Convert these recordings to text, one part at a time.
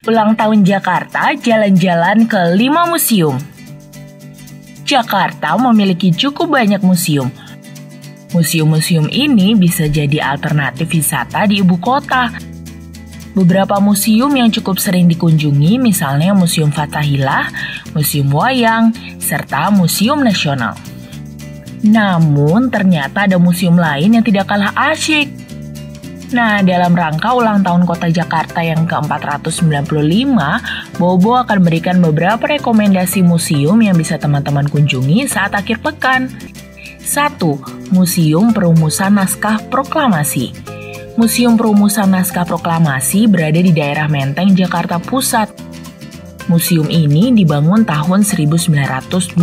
Ulang tahun Jakarta, jalan-jalan ke 5 museum. Jakarta memiliki cukup banyak museum. Museum-museum ini bisa jadi alternatif wisata di ibu kota. Beberapa museum yang cukup sering dikunjungi misalnya Museum Fathahillah, Museum Wayang, serta Museum Nasional. Namun ternyata ada museum lain yang tidak kalah asyik. Nah, dalam rangka ulang tahun Kota Jakarta yang ke-495, Bobo akan berikan beberapa rekomendasi museum yang bisa teman-teman kunjungi saat akhir pekan. 1. Museum Perumusan Naskah Proklamasi. Museum Perumusan Naskah Proklamasi berada di daerah Menteng, Jakarta Pusat. Museum ini dibangun tahun 1920.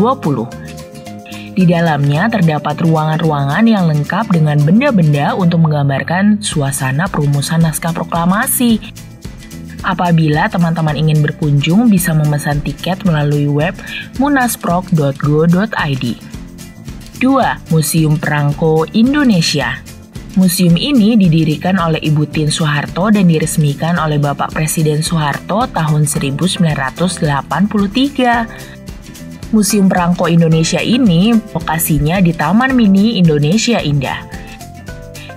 Di dalamnya terdapat ruangan-ruangan yang lengkap dengan benda-benda untuk menggambarkan suasana perumusan naskah proklamasi. Apabila teman-teman ingin berkunjung, bisa memesan tiket melalui web munasprok.go.id. 2. Museum Perangko Indonesia. Museum ini didirikan oleh Ibu Tien Soeharto dan diresmikan oleh Bapak Presiden Soeharto tahun 1983. Museum Perangko Indonesia ini lokasinya di Taman Mini Indonesia Indah.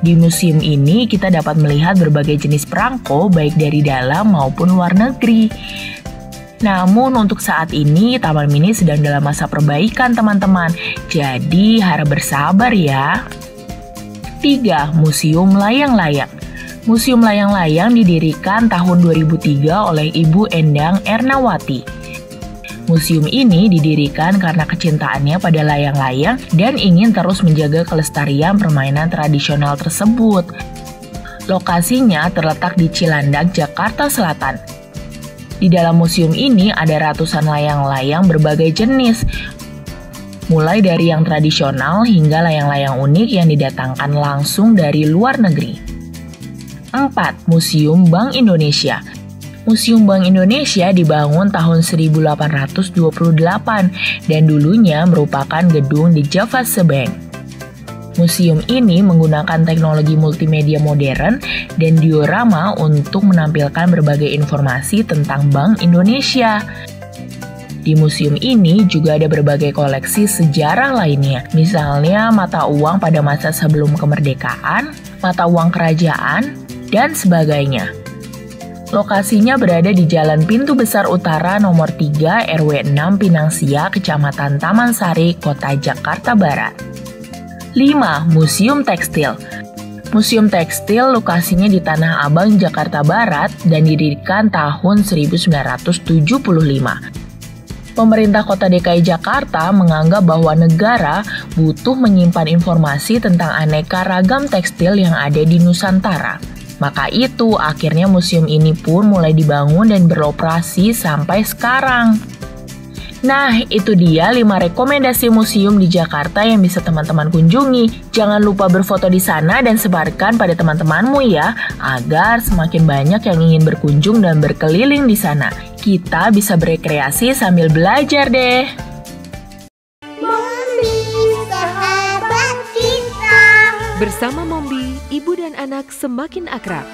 Di museum ini kita dapat melihat berbagai jenis perangko baik dari dalam maupun luar negeri. Namun untuk saat ini Taman Mini sedang dalam masa perbaikan teman-teman, jadi harap bersabar ya. 3. Museum Layang-Layang. Museum Layang-Layang didirikan tahun 2003 oleh Ibu Endang Ernawati. Museum ini didirikan karena kecintaannya pada layang-layang dan ingin terus menjaga kelestarian permainan tradisional tersebut. Lokasinya terletak di Cilandak, Jakarta Selatan. Di dalam museum ini ada ratusan layang-layang berbagai jenis, mulai dari yang tradisional hingga layang-layang unik yang didatangkan langsung dari luar negeri. 4. Museum Bank Indonesia. Museum Bank Indonesia dibangun tahun 1828 dan dulunya merupakan gedung di Javase Bank. Museum ini menggunakan teknologi multimedia modern dan diorama untuk menampilkan berbagai informasi tentang Bank Indonesia. Di museum ini juga ada berbagai koleksi sejarah lainnya, misalnya mata uang pada masa sebelum kemerdekaan, mata uang kerajaan, dan sebagainya. Lokasinya berada di Jalan Pintu Besar Utara nomor 3 RW 6 Pinangsia, Kecamatan Taman Sari, Kota Jakarta Barat. 5. Museum Tekstil. Museum Tekstil lokasinya di Tanah Abang, Jakarta Barat dan didirikan tahun 1975. Pemerintah Kota DKI Jakarta menganggap bahwa negara butuh menyimpan informasi tentang aneka ragam tekstil yang ada di Nusantara. Maka itu, akhirnya museum ini pun mulai dibangun dan beroperasi sampai sekarang. Nah, itu dia 5 rekomendasi museum di Jakarta yang bisa teman-teman kunjungi. Jangan lupa berfoto di sana dan sebarkan pada teman-temanmu ya, agar semakin banyak yang ingin berkunjung dan berkeliling di sana. Kita bisa berekreasi sambil belajar deh. Mombi, sahabat kita. Bersama Mombi, ibu dan anak semakin akrab.